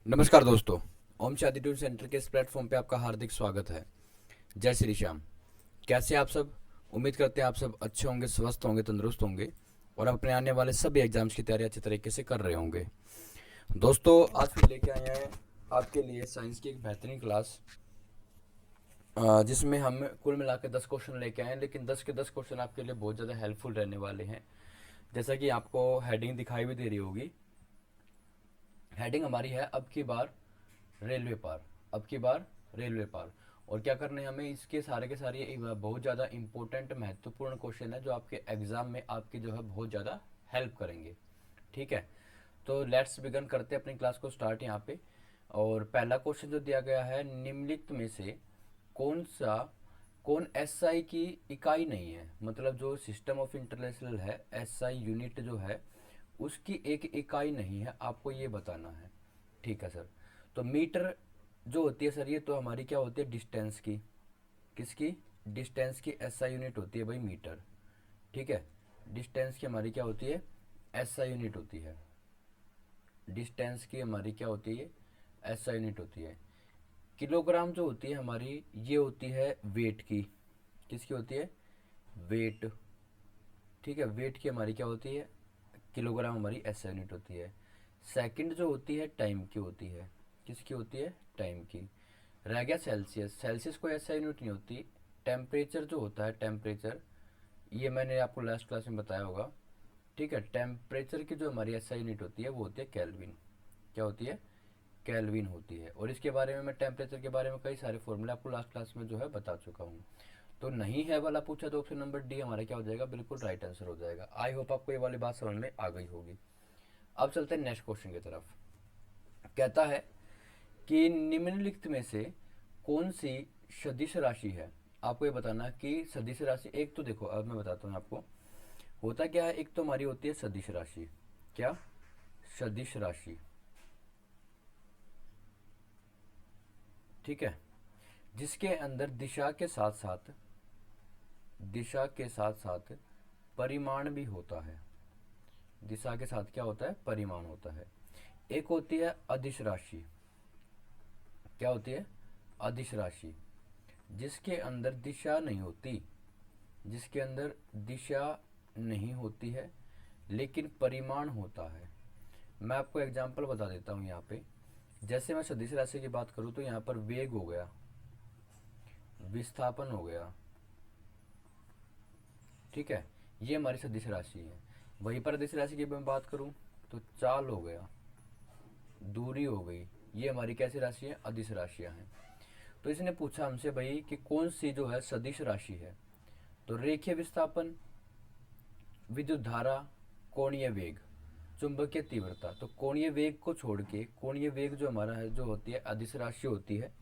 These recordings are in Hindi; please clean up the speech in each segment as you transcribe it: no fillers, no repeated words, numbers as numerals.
नमस्कार दोस्तों। ओम शांति ट्यून सेंटर के इस प्लेटफॉर्म पे आपका हार्दिक स्वागत है। जय श्री श्याम। कैसे आप सब? उम्मीद करते हैं आप सब अच्छे होंगे, स्वस्थ होंगे, तंदुरुस्त होंगे और अपने आने वाले सभी एग्जाम्स की तैयारी अच्छे तरीके से कर रहे होंगे। दोस्तों, आज फिर लेके आए हैं आपके लिए साइंस की एक बेहतरीन क्लास, जिसमें हम कुल मिला के 10 क्वेश्चन लेके आए हैं, लेकिन 10 के 10 क्वेश्चन आपके लिए बहुत ज़्यादा हेल्पफुल रहने वाले हैं। जैसा कि आपको हेडिंग दिखाई भी दे रही होगी। हेडिंग हमारी है अब की बार रेलवे पार। अब की बार रेलवे पार। और क्या करना है हमें, इसके सारे के सारे बहुत ज़्यादा इंपॉर्टेंट महत्वपूर्ण क्वेश्चन है जो आपके एग्जाम में आपकी जो है बहुत ज़्यादा हेल्प करेंगे। ठीक है, तो लेट्स बिगन करते हैं अपनी क्लास को स्टार्ट यहाँ पे। और पहला क्वेश्चन जो दिया गया है, निम्नलिखित में से कौन सा कौन एसआई की इकाई नहीं है। मतलब जो सिस्टम ऑफ इंटरनेशनल है, एसआई यूनिट जो है उसकी एक इकाई नहीं है, आपको ये बताना है। ठीक है सर। तो मीटर जो होती है सर, ये तो हमारी क्या होती है, डिस्टेंस की। किसकी? डिस्टेंस की एसआई यूनिट होती है भाई, मीटर। ठीक है, डिस्टेंस की हमारी क्या होती है, एसआई यूनिट होती है। डिस्टेंस की हमारी क्या होती है, एसआई यूनिट होती है। किलोग्राम जो होती है हमारी, ये होती है वेट की। किसकी होती है? वेट। ठीक है, वेट की हमारी क्या होती है, किलोग्राम हमारी एसआई यूनिट होती है। सेकंड जो होती है टाइम की होती है। किसकी होती है? टाइम की। रह गया सेल्सियस। सेल्सियस कोई एसआई यूनिट नहीं होती। टेम्परेचर जो होता है, टेम्परेचर, ये मैंने आपको लास्ट क्लास में बताया होगा। ठीक है, टेम्परेचर की जो हमारी एसआई यूनिट होती है वो होती है केल्विन। क्या होती है? केल्विन होती है। और इसके बारे में मैं टेम्परेचर के बारे में कई सारे फॉर्मूले आपको लास्ट क्लास में जो है बता चुका हूँ। तो नहीं है वाला पूछा तो ऑप्शन नंबर डी हमारा क्या हो जाएगा, बिल्कुल राइट आंसर हो जाएगा। आई होप आपको ये वाली बात समझ में आ गई होगी। अब चलते हैं नेक्स्ट क्वेश्चन की तरफ। कहता है कि निम्नलिखित में से कौन सी सदिश राशि है। आपको ये बताना है कि सदिश राशि, एक तो देखो अब मैं बताता हूँ आपको होता क्या है। एक तो हमारी होती है सदिश राशि। क्या? सदिश राशि। ठीक है, जिसके अंदर दिशा के साथ साथ परिमाण भी होता है। दिशा के साथ क्या होता है, परिमाण होता है। एक होती है अदिश राशि। क्या होती है? अदिश राशि, जिसके अंदर दिशा नहीं होती। जिसके अंदर दिशा नहीं होती है लेकिन परिमाण होता है। मैं आपको एग्जांपल बता देता हूँ यहाँ पे। जैसे मैं सदिश राशि की बात करूँ तो यहाँ पर वेग हो गया, विस्थापन हो गया। ठीक है, ये हमारी सदिश राशि है। वहीं पर अदिश राशि की मैं बात करूँ तो चाल हो गया, दूरी हो गई। ये हमारी कैसी राशि है? अदिश राशियाँ हैं। तो इसने पूछा हमसे भाई कि कौन सी जो है सदिश राशि है। तो रेखीय विस्थापन, विद्युत धारा, कोणीय वेग, चुंबकीय तीव्रता। तो कोणीय वेग को छोड़ के, कोणीय वेग जो हमारा है जो होती है अदिश राशि होती है,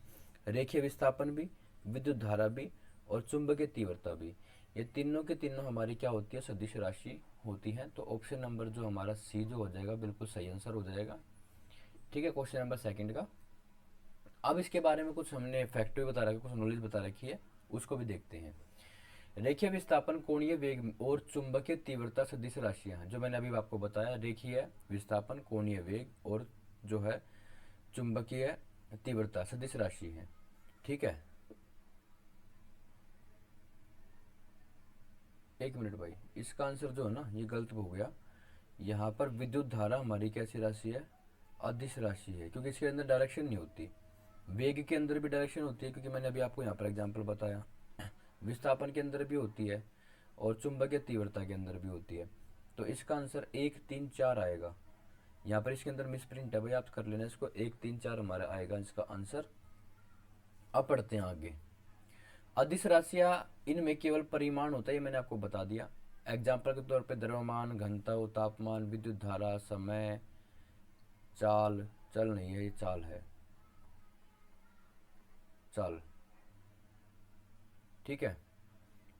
रेखीय विस्थापन भी, विद्युत धारा भी और चुंबकीय तीव्रता भी, ये तीनों के तीनों हमारी क्या होती है, सदिश राशि होती है। तो ऑप्शन नंबर जो हमारा सी जो हो जाएगा बिल्कुल सही आंसर हो जाएगा। ठीक है, क्वेश्चन नंबर सेकंड का। अब इसके बारे में कुछ हमने फैक्ट भी बता रखा, कुछ नॉलेज बता रखी है, उसको भी देखते हैं। रेखीय विस्थापन, कोणीय वेग और चुंबकीय तीव्रता सदिश राशियां हैं। जो मैंने अभी आपको बताया, रेखीय विस्थापन, कोणीय वेग और जो है चुंबकीय तीव्रता सदिश राशि है। ठीक है, एक मिनट भाई, इसका आंसर जो है ना ये गलत हो गया। यहाँ पर विद्युत धारा हमारी कैसी राशि है? अदिश राशि है, क्योंकि इसके अंदर डायरेक्शन नहीं होती। वेग के अंदर भी डायरेक्शन होती है, क्योंकि मैंने अभी आपको यहाँ पर एग्जाम्पल बताया। विस्थापन के अंदर भी होती है और चुंबकीय तीव्रता के अंदर भी होती है। तो इसका आंसर 1 3 4 आएगा। यहाँ पर इसके अंदर मिस प्रिंट है भाई, आप कर लेना इसको। 1 3 4 हमारा आएगा इसका आंसर। अब पढ़ते हैं आगे। अदिश राशियाँ, इनमें केवल परिमाण होता है, ये मैंने आपको बता दिया। एग्जाम्पल के तौर पे द्रव्यमान, घनत्व, तापमान, विद्युत धारा, समय, चाल। चल नहीं है, ये चाल है, चाल। ठीक है,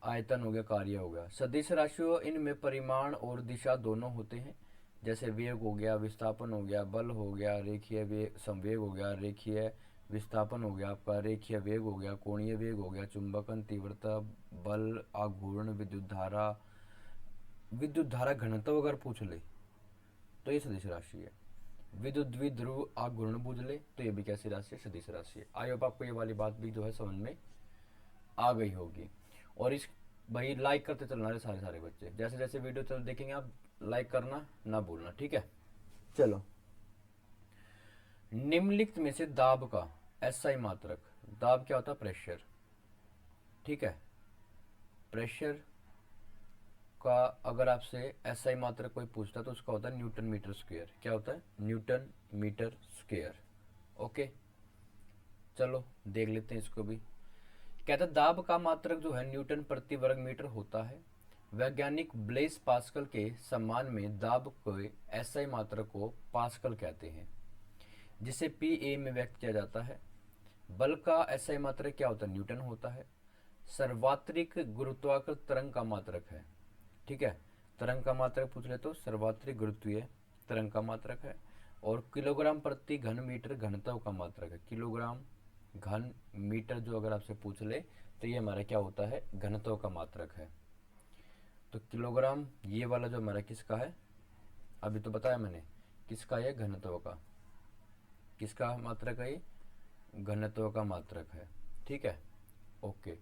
आयतन हो गया, कार्य हो गया। सदिश राशियों, इनमें परिमाण और दिशा दोनों होते हैं। जैसे वेग हो गया, विस्थापन हो गया, बल हो गया, रेखीय वेग संवेग हो गया, रेखीय विस्थापन हो गया आपका, रेखीय वेग हो गया, कोणीय वेग हो गया, चुंबकन तीव्रता, बल, आघूर्ण, विद्युत धारा घनत्व अगर पूछ ले तो ये सदिश राशि है। विद्युत द्विध्रुव आघूर्ण बुझले, तो ये भी कैसी राशि है, सदिश राशि है। आई होप आपको ये वाली बात भी जो है समझ में आ गई होगी। और इस भाई लाइक करते चलना है सारे सारे बच्चे, जैसे जैसे वीडियो चल देखेंगे आप लाइक करना ना भूलना, ठीक है। चलो, निम्नलिखित में से दाब का एसआई मात्रक, दाब क्या होता है, प्रेशर, ठीक है। प्रेशर का अगर आपसे एसआई मात्रक कोई पूछता तो उसका होता है न्यूटन मीटर स्क्वायर। क्या होता है, न्यूटन मीटर स्क्वायर। ओके, चलो देख लेते हैं इसको भी। कहता है दाब का मात्रक जो है न्यूटन प्रति वर्ग मीटर होता है। वैज्ञानिक ब्लेस पास्कल के सम्मान में दाब के एसआई मात्रक को पास्कल कहते हैं, जिसे पी ए में व्यक्त किया जाता है। बल का एसआई मात्रक क्या होता है, न्यूटन होता है। सर्वात्रिक गुरुत्वाकर्षण तरंग का मात्रक है, ठीक है। तरंग का मात्रक पूछ ले तो सर्वात्रिक गुरुत्वीय तरंग का मात्रक है। और किलोग्राम प्रति घन मीटर घनत्व का मात्रक है। किलोग्राम घन मीटर जो अगर आपसे पूछ ले तो ये हमारा क्या होता है, घनत्व का मात्रक है। तो किलोग्राम ये वाला जो हमारा किसका है, अभी तो बताया मैंने किसका है, घनत्व का। किसका मात्रक है, ये घनत्व का मात्रक है, ठीक है। ओके,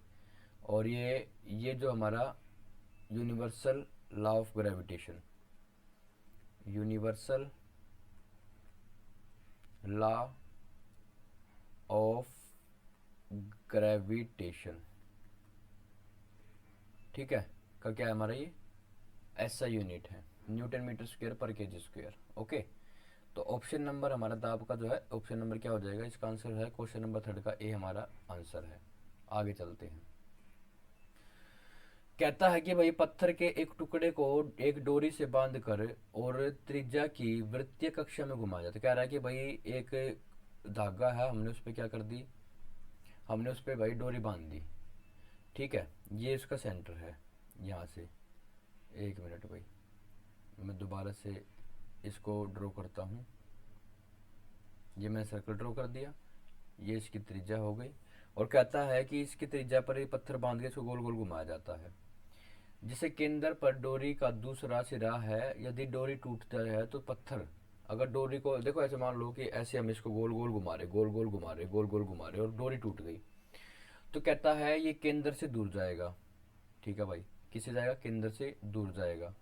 और ये जो हमारा universal law of gravitation, universal law of gravitation, ठीक है, का क्या है हमारा, ये ऐसा यूनिट है, न्यूटन मीटर स्क्वायर पर केजी स्क्वायर। ओके, तो ऑप्शन नंबर हमारा दाब का जो है, ऑप्शन नंबर क्या हो जाएगा, इसका आंसर है क्वेश्चन नंबर 3 का ए हमारा आंसर है। आगे चलते हैं। कहता है कि भाई पत्थर के एक टुकड़े को एक डोरी से बांध कर और त्रिज्या की वृत्तीय कक्षा में घुमाया जाता है। कह रहा है कि भाई एक धागा है, हमने उस पर क्या कर दी, हमने उस पर भाई डोरी बांध दी, ठीक है। ये इसका सेंटर है यहाँ से, एक मिनट भाई मैं दोबारा से इसको ड्रॉ करता हूँ। ये मैंने सर्कल ड्रॉ कर दिया, ये इसकी त्रिज्या हो गई। और कहता है कि इसकी त्रिज्या पर ये पत्थर बांध के इसको गोल गोल घुमाया जाता है, जिसे केंद्र पर डोरी का दूसरा सिरा है। यदि डोरी टूटता है तो पत्थर, अगर डोरी को देखो ऐसे मान लो कि ऐसे हम इसको गोल गोल घुमा रहे, गोल गोल घुमा रहे, गोल गोल घुमा रहे और डोरी टूट गई, तो कहता है ये केंद्र से दूर जाएगा, ठीक है भाई। किससे जाएगा, केंद्र से दूर जाएगा,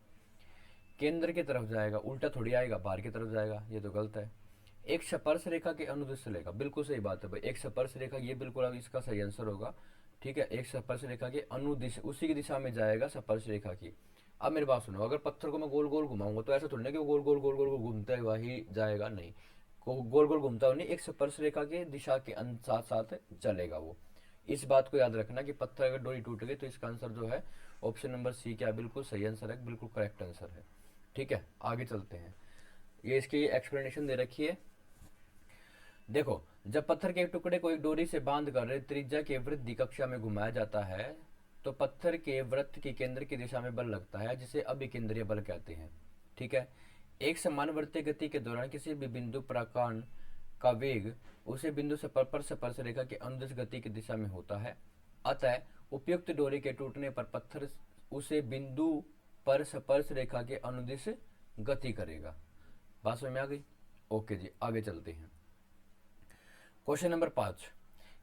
केंद्र की तरफ जाएगा, उल्टा थोड़ी आएगा, बाहर की तरफ जाएगा, ये तो गलत है। एक स्पर्श रेखा के अनुदिश लेगा, बिल्कुल सही बात है भाई, एक स्पर्श रेखा, ये बिल्कुल अब इसका सही आंसर होगा, ठीक है। एक स्पर्श रेखा के अनुदिश, उसी की दिशा में जाएगा स्पर्श रेखा की। अब मेरी बात सुनो, अगर पत्थर को मैं गोल गोल घुमाऊंगा तो ऐसा थोड़ी ना कि वो गोल गोल गोल गोल घूमता हुआ ही जाएगा, नहीं, गोल गोल घूमता हुआ नहीं, एक स्पर्श रेखा के दिशा के साथ साथ चलेगा वो। इस बात को याद रखना कि पत्थर अगर डोरी टूट गई तो इसका आंसर जो है ऑप्शन नंबर सी क्या, बिल्कुल सही आंसर है, बिल्कुल करेक्ट आंसर है, ठीक है। आगे चलते हैं, ये इसकी एक्सप्लेनेशन दे रखी है। देखो, जब पत्थर के टुकड़े को एक डोरी से बांधकर त्रिज्या के वृद्धि कक्षा में घुमाया जाता है तो पत्थर के वृत्त के केंद्र की दिशा में बल लगता है, जिसे अभिकेंद्रीय बल कहते हैं, ठीक है। एक समान वृत्तीय गति के दौरान किसी भी बिंदु प्राकांड का वेग उसे बिंदु से पर स्पर्श रेखा के अनुदिश गति की दिशा में होता है। अतः उपयुक्त डोरी के टूटने पर पत्थर उसे बिंदु पर स्पर्श रेखा के अनुदिश गति करेगा। बात समझ में आ गई? ओके जी, आगे चलते हैं। क्वेश्चन नंबर 5,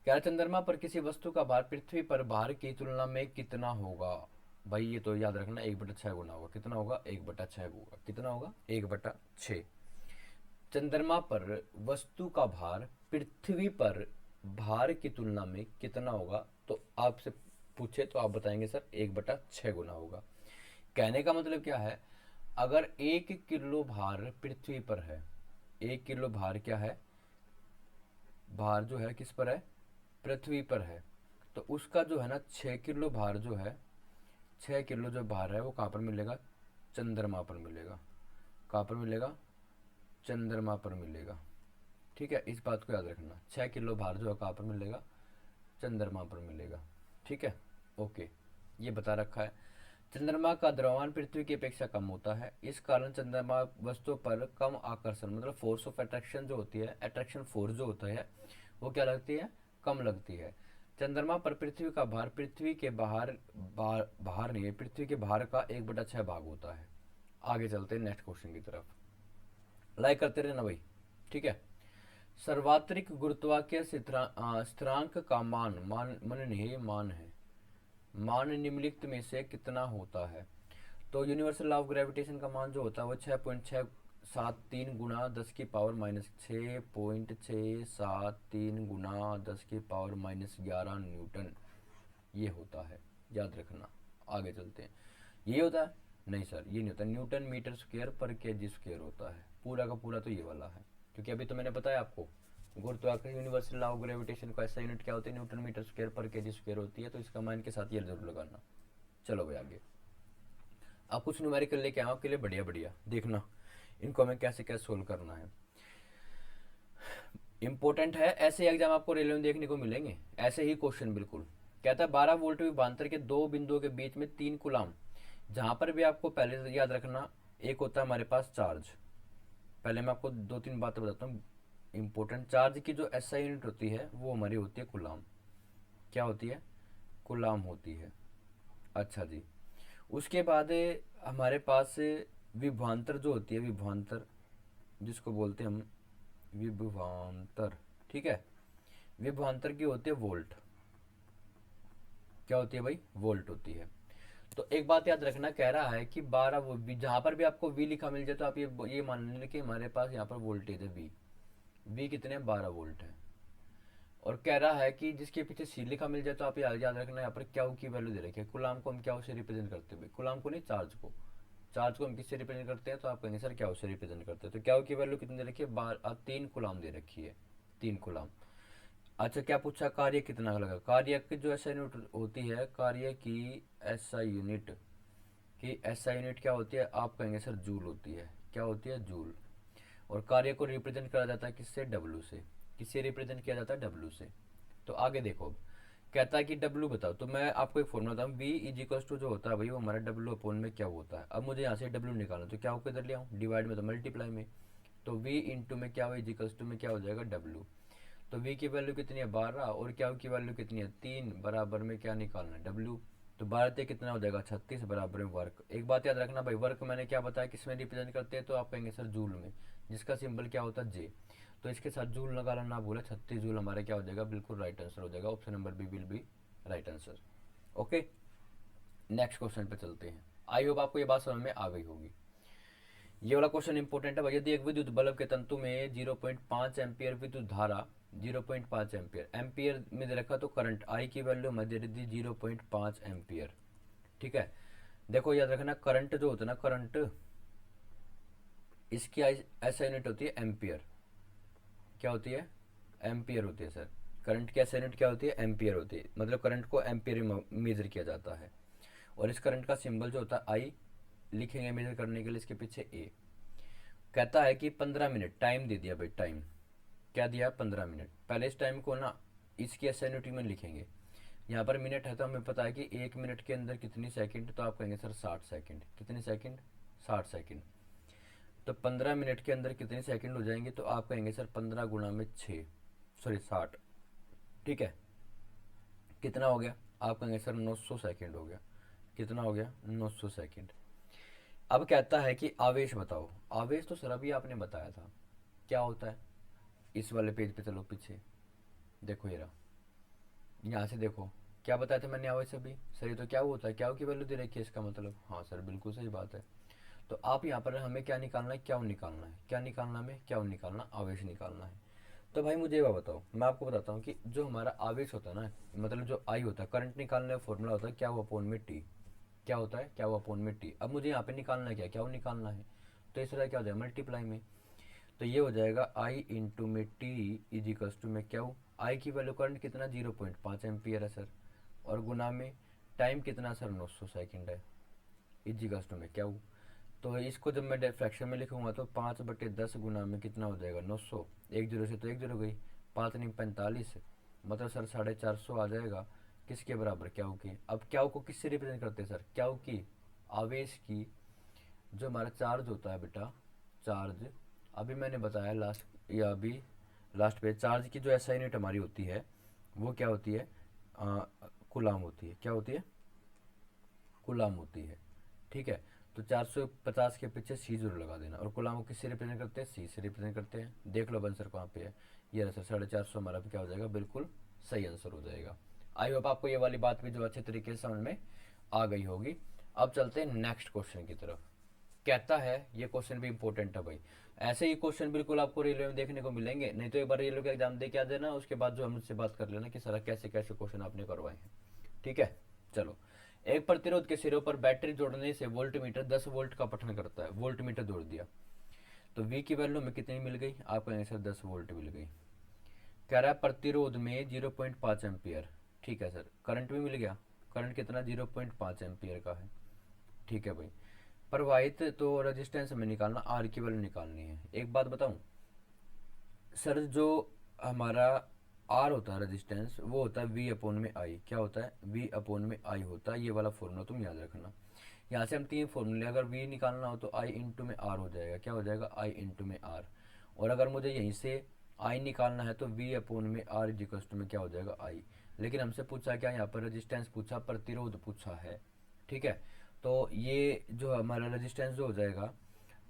क्या चंद्रमा पर किसी वस्तु का भार पृथ्वी पर भार की तुलना में कितना होगा? भाई ये तो याद रखना, 1/6 गुना होगा। कितना होगा? 1/6 होगा। कितना होगा? 1/6। चंद्रमा पर वस्तु का भार पृथ्वी पर भार की तुलना में कितना होगा? तो आपसे पूछे तो आप बताएंगे सर 1/6 गुना होगा। कहने का मतलब क्या है, अगर 1 किलो भार पृथ्वी पर है, 1 किलो भार क्या है, भार जो है किस पर है? पृथ्वी पर है। तो उसका जो है ना 6 किलो भार जो है, 6 किलो जो भार है वो कहाँ पर मिलेगा? चंद्रमा पर मिलेगा। कहाँ पर मिलेगा? चंद्रमा पर मिलेगा, ठीक है। इस बात को याद रखना, 6 किलो भार जो है कहाँ पर मिलेगा? चंद्रमा पर मिलेगा, ठीक है। ओके, ये बता रखा है। चंद्रमा का द्रव्यमान पृथ्वी की अपेक्षा कम होता है, इस कारण चंद्रमा वस्तु पर कम आकर्षण, मतलब फोर्स ऑफ अट्रैक्शन जो होती है, अट्रैक्शन फोर्स जो होता है वो क्या लगती है? कम लगती है। चंद्रमा पर पृथ्वी का भार पृथ्वी के बाहर नहीं है, पृथ्वी के भार का 1/6 भाग होता है। आगे चलते हैं नेक्स्ट क्वेश्चन की तरफ। लाइक करते रहना भाई। ठीक है। सर्वात्रिक गुरुत्वाकर्षण स्थिरांक का मान नहीं मान है, मान निम्नलिखित में से कितना होता है। तो यूनिवर्सल लॉ ऑफ ग्रेविटेशन का मान जो होता है वो 6.673 गुना 10⁻⁻6.673 गुना 10⁻⁻11 न्यूटन ये होता है, याद रखना। आगे चलते हैं। ये होता है? नहीं सर, ये नहीं होता। न्यूटन मीटर स्क्वायर पर केजी स्क्वायर होता है पूरा का पूरा, तो ये वाला है। क्योंकि अभी तो मैंने बताया आपको गुरुत्वाकर्षण यूनिवर्सल लॉ ऑफ ग्रेविटेशन का ऐसा यूनिट क्या होती है, न्यूटन मीटर स्क्वायर पर केजी स्क्वायर होती है। तो इसका मान के साथ ये जरूर लगाना। चलो भाई आगे। आप कुछ न्यूमेरिकल लेके आओ आपके लिए, बढ़िया बढ़िया देखना इनको हमें कैसे कैसे सोल्व करना है। इंपॉर्टेंट है, ऐसे एग्जाम आपको रेलवे में देखने को मिलेंगे, ऐसे ही क्वेश्चन बिल्कुल। कहता है 12 वोल्ट विभवांतर के दो बिंदुओं के बीच में 3 कूलाम। जहां पर भी आपको पहले से याद रखना, एक होता है हमारे पास चार्ज। पहले मैं आपको दो तीन बातें बताता हूँ इंपॉर्टेंट। चार्ज की जो एसआई यूनिट होती है वो हमारी होती है कूलाम। क्या होती है? कूलाम होती है। अच्छा जी। उसके बाद हमारे पास विभवांतर जो होती है, विभवांतर जिसको बोलते हैं हम विभवांतर, ठीक है। विभवांतर की होती है वोल्ट। क्या होती है भाई? वोल्ट होती है। तो एक बात याद रखना, कह रहा है कि 12 वो जहां पर भी आपको वी लिखा मिल जाए तो आप ये मान लें कि हमारे पास यहाँ पर वोल्टेज है वी। वी कितने? 12 वोल्ट है। और कह रहा है कि जिसके पीछे सी लिखा मिल जाए तो आप याद रखना यहाँ पर क्याउ की वैल्यू दे रखी है। कुलाम को हम क्याउ से रिप्रेजेंट करते हैं, कुलाम को नहीं, चार्ज को। चार्ज को हम किससे रिप्रेजेंट करते हैं? तो आप कहेंगे सर क्याउ से रिप्रेजेंट करते हैं। तो क्याउ की वैल्यू कितनी दे रखी है? 3 कुलाम दे रखी है, 3 कुलाम। अच्छा, क्या पूछा? कार्य कितना लगा? कार्य की जो एसआई यूनिट होती है, कार्य की एसआई यूनिट की एसआई यूनिट क्या होती है? आप कहेंगे सर जूल होती है। क्या होती है? जूल। और कार्य को रिप्रेजेंट करा जाता है किससे? डब्ल्यू से। किससे रिप्रेजेंट किया जाता है? डब्ल्यू से। तो आगे देखो, अब कहता है कि डब्ल्यू बताओ। तो मैं आपको एक फॉर्मूला बताऊँ, वी इज इक्वल्स टू जो होता है भाई वो हमारा डब्ल्यू अपॉन में क्या होता है। अब मुझे यहाँ से डब्ल्यू निकालना, तो क्या होकर इधर ले आऊँ? डिवाइड में तो मल्टीप्लाई में। तो वी इंटू में क्या हो, इज इक्वल्स टू में क्या हो जाएगा? डब्ल्यू। तो v की वैल्यू कितनी है? 12। और क्या की वैल्यू कितनी है? 3 बराबर में क्या निकालना है? w। तो 12 से कितना हो जाएगा? 36 बराबर में वर्क। एक बात याद रखना भाई, वर्क मैंने क्या बताया किस में रिप्रेजेंट करते हैं? तो आप कहेंगे सर जूल में, जिसका सिंबल क्या होता है? जे। तो इसके साथ जूल निकालना ना भूले। 36 जूल हमारा क्या हो जाएगा? बिल्कुल राइट आंसर हो जाएगा। Option number B will be right answer. Okay, next question पे चलते हैं। आई होप आपको ये बात समझ में आ गई होगी। ये वाला क्वेश्चन इंपॉर्टेंट है भाई। यदि एक विद्युत बल्ब के तंतु में 0.5 एम्पियर विद्युत धारा, 0.5 एम्पियर, एम्पियर में दे रखा तो करंट आई की वैल्यू हमें दे रही थी 0.5 एम्पियर, ठीक है। देखो याद रखना, करंट जो होता है ना, करंट इसकी ऐसा यूनिट होती है एम्पियर। क्या होती है? एम्पियर होती है सर। करंट की ऐसा यूनिट क्या होती है? एम्पियर होती है। मतलब करंट को एम्पियर में मेजर किया जाता है। और इस करंट का सिंबल जो होता है आई लिखेंगे मेजर करने के लिए, इसके पीछे ए। कहता है कि 15 मिनट टाइम दे दिया भाई, टाइम क्या दिया? 15 मिनट। पहले इस टाइम को ना इसकी एसएनयूटी में लिखेंगे। यहाँ पर मिनट है तो हमें पता है कि 1 मिनट के अंदर कितनी सेकंड, तो आप कहेंगे सर 60 सेकंड। कितनी सेकंड? 60 सेकंड। तो 15 मिनट के अंदर कितनी सेकंड हो जाएंगे? तो आप कहेंगे सर 15 गुणा में 6, सॉरी 60, ठीक है। कितना हो गया? आप कहेंगे सर 900 सेकंड हो गया। कितना हो गया? 900 सेकंड। अब कहता है कि आवेश बताओ। आवेश तो सर अभी आपने बताया था क्या होता है। इस वाले पेज पे चलो पीछे, देखो ये रहा, यहाँ से देखो क्या बताया था मैंने आवेश अभी। सर ये तो क्या होता है? क्या की वैल्यू दे रखी है इसका मतलब। हाँ सर बिल्कुल सही बात है। तो आप यहाँ पर हमें क्या निकालना है? क्या निकालना है? क्या निकालना है? हमें क्या निकालना? आवेश निकालना है। तो भाई मुझे ये बताओ, मैं आपको बताता हूँ कि जो हमारा आवेश होता है ना, मतलब जो आई होता है, करंट निकालने का फॉर्मूला होता है क्या हुआ अपॉन में टी। क्या होता है? क्या हुआ अपॉन में टी। अब मुझे यहाँ पे निकालना है क्या निकालना है। तो इस तरह क्या हो जाएगा? मल्टीप्लाई में। तो ये हो जाएगा आई इंटू में टी इज इक्वल्स टू में क्या, आई की वैल्यू करंट कितना? 0.5 एम्पियर है सर। और गुना में टाइम कितना सर? 900 सेकंड है। इज इक्वल्स टू में क्या, तो इसको जब मैं फ्रैक्शन में लिखूंगा तो 5/10 गुना में कितना हो जाएगा? 900। एक जीरो से तो एक जीरो गई, 5 नहीं 45, मतलब सर 450 आ जाएगा। किसके बराबर? क्याउ के। अब क्याउ को किससे रिप्रेजेंट करते हैं सर? क्याउ की आवेश की, जो हमारा चार्ज होता है बेटा, चार्ज अभी मैंने बताया लास्ट, या अभी लास्ट पे, चार्ज की जो एसआई यूनिट हमारी होती है वो क्या होती है? कुलाम होती है। क्या होती है? कुलाम होती है, ठीक है। तो 450 के पीछे सी जरूर लगा देना। और कोलाम को किससे रिप्रेजेंट करते हैं, सी से रिप्रेजेंट करते हैं। देख लो आंसर कहाँ पे है, ये रहा सर 450 हमारा भी क्या हो जाएगा, बिल्कुल सही आंसर हो जाएगा। आई होप आपको ये वाली बात भी जो अच्छे तरीके से समझ में आ गई होगी। अब चलते हैं नेक्स्ट क्वेश्चन की तरफ। कहता है, ये क्वेश्चन भी इंपॉर्टेंट है भाई, ऐसे ही क्वेश्चन बिल्कुल आपको रेलवे में देखने को मिलेंगे, नहीं तो एक बार रेलवे का एग्जाम दे के आ देना, उसके बाद जो हमसे बात कर लेना कि सर कैसे कैसे क्वेश्चन आपने करवाए हैं। ठीक है, चलो। एक प्रतिरोध के सिरों पर बैटरी जोड़ने से वोल्ट मीटर 10 वोल्ट का पठन करता है। वोल्ट मीटर जोड़ दिया तो V की वैल्यू में कितनी मिल गई, आपका आंसर 10 वोल्ट मिल गई। कह रहा है प्रतिरोध में 0.5 एम्पियर। ठीक है सर, करंट भी मिल गया। करंट कितना, 0.5 एम्पियर का है। ठीक है भाई, प्रवाहित तो रेजिस्टेंस में निकालना, आर की वैल्यू निकालनी है। एक बात बताऊं सर, जो हमारा आर होता है रेजिस्टेंस, वो होता है वी अपोन में आई। क्या होता है, वी अपोन में आई होता है। ये वाला फॉर्मूला तुम याद रखना। यहाँ से हम तीन फॉर्मूले, अगर वी निकालना हो तो आई इंटू में आर हो जाएगा। क्या हो जाएगा, आई इंटू में आर। और अगर मुझे यहीं से आई निकालना है तो वी अपोन में आर इजिकल्स टू में क्या हो जाएगा, आई। लेकिन हमसे पूछा क्या, यहाँ पर रेजिस्टेंस पूछा, प्रतिरोध पूछा है। ठीक है, तो ये जो हमारा रेजिस्टेंस जो हो जाएगा,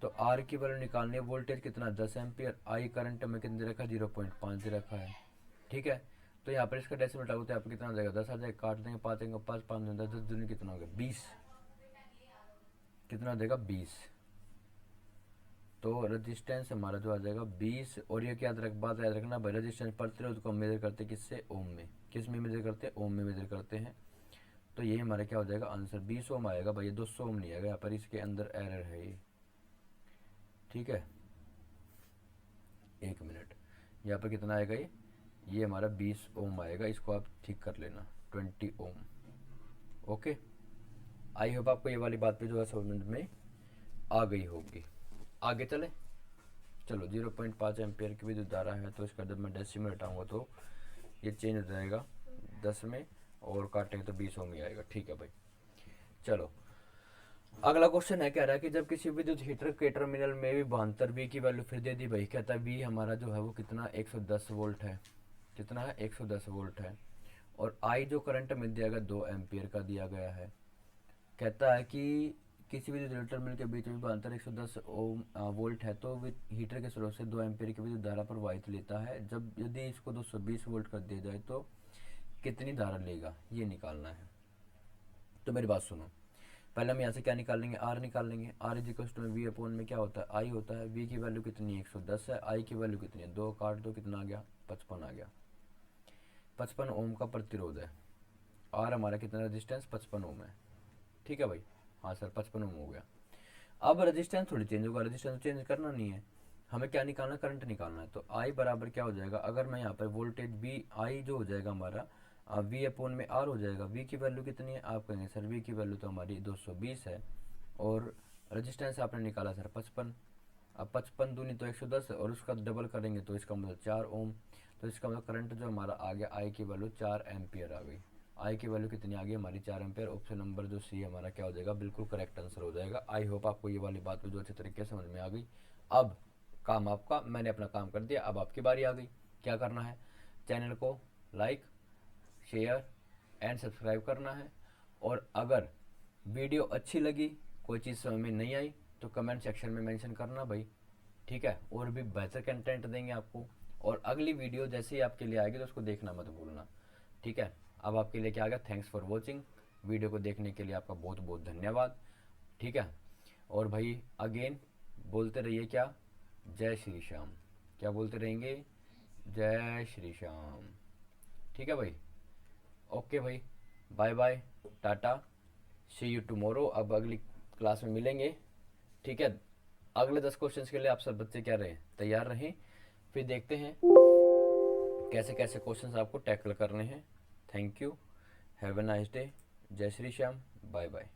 तो आर की वैल्यू निकालनी है। वोल्टेज कितना, 10 एम्पियर। आई करंट में कितने रखा, 0.5 रखा है। ठीक है, तो यहाँ पर इसका डेसिमल टाइप होता है, आपको कितना आ जाएगा, 10 आ जाएगा। काट देंगे, 5 देंगे, 5 5 10 10 दूनी कितना हो गया, 20। कितना हो जाएगा, 20। तो रेजिस्टेंस हमारा जो आ जाएगा 20। और ये क्या बात याद रखना भाई, रेजिस्टेंस प्रतिरोध को मेजर करते किससे, ओम में। किस में मेजर करते हैं, ओम में मेजर करते हैं। तो ये हमारा क्या हो जाएगा आंसर, 20 ओम आएगा भाई, 200 ओम नहीं आएगा, यहाँ पर इसके अंदर एरर है ये। ठीक है, एक मिनट, यहाँ पर कितना आएगा ये हमारा 20 ओम आएगा। इसको आप ठीक कर लेना, 20 ओम। ओके, आई होप आपको ये वाली बात पे जो है समझ में आ गई होगी। आगे चले, चलो। 0.5 एम्पियर की भी जो धारा है, तो इसका जब मैं डेसिमल हटाऊंगा तो ये चेंज हो जाएगा 10 में, और काटेंगे तो 20 ओम ही आएगा। ठीक है भाई, चलो। अगला क्वेश्चन है, कह रहा है कि जब किसी विद्युत हीटर के टर्मिनल में विभवांतर V की वैल्यू फिर दे दी भाई। कहता है V हमारा जो है वो कितना, 110 वोल्ट है। कितना है, 110 वोल्ट है। और I जो करंट में दिया गया 2 एम्पियर का दिया गया है। कहता है कि किसी विद्युत टर्मिनल के बीच में विभवांतर 110 ओम वोल्ट है, तो हीटर के स्रोत से 2 एम्पियर की विद्युत धारा प्रवाहित लेता है। जब यदि इसको 220 वोल्ट कर दिया जाए तो कितनी धारा लेगा, ये निकालना है। तो मेरी बात सुनो, पहले हम यहाँ से क्या निकाल लेंगे, आर निकाल लेंगे। आर इजिकल्स टू में वी अपोन में क्या होता है, आई होता है। वी की वैल्यू कितनी है, 110 है। आई की वैल्यू कितनी है, 2 काट दो, कितना आ गया, 55 आ गया। 55 ओम का प्रतिरोध है। आर हमारा कितना रेजिस्टेंस, 55 ओम है। ठीक है भाई, हाँ सर 55 ओम हो गया। अब रेजिस्टेंस थोड़ी चेंज होगा, रेजिस्टेंस चेंज करना नहीं है, हमें क्या निकालना, करंट निकालना है। तो आई बराबर क्या हो जाएगा, अगर मैं यहाँ पर वोल्टेज वी आई जो हो जाएगा हमारा वी अपोन में आर हो जाएगा। वी की वैल्यू कितनी है, आप कहेंगे सर वी की वैल्यू तो हमारी 220 है, और रेजिस्टेंस आपने निकाला सर 55। अब 55 दूनी तो 110 है, और उसका डबल करेंगे तो इसका मतलब 4 ओम। तो इसका मतलब करंट जो हमारा आ गया, आई की वैल्यू 4 एम्पियर आ गई। आई की वैल्यू कितनी आ गई हमारी, 4 एम्पियर। ऑप्शन नंबर जो सी हमारा क्या हो जाएगा, बिल्कुल करेक्ट आंसर हो जाएगा। आई होप आपको ये वाली बात जो अच्छे तरीके से समझ में आ गई। अब काम आपका, मैंने अपना काम कर दिया, अब आपकी बारी आ गई। क्या करना है, चैनल को लाइक, शेयर एंड सब्सक्राइब करना है। और अगर वीडियो अच्छी लगी, कोई चीज़ समझ में नहीं आई, तो कमेंट सेक्शन में मेंशन करना भाई। ठीक है, और भी बेहतर कंटेंट देंगे आपको। और अगली वीडियो जैसे ही आपके लिए आएगी तो उसको देखना मत भूलना। ठीक है, अब आपके लिए क्या आ गया, थैंक्स फॉर वॉचिंग। वीडियो को देखने के लिए आपका बहुत बहुत धन्यवाद। ठीक है, और भाई अगेन बोलते रहिए क्या, जय श्री श्याम। क्या बोलते रहेंगे, जय श्री श्याम। ठीक है भाई, ओके भाई, bye bye, tata, see you tomorrow. अब अगली क्लास में मिलेंगे। ठीक है, अगले 10 क्वेश्चंस के लिए आप सब बच्चे क्या रहें, तैयार रहें। फिर देखते हैं कैसे कैसे क्वेश्चंस आपको टैकल करने हैं। Thank you, have a nice day, जय श्री श्याम, बाय बाय।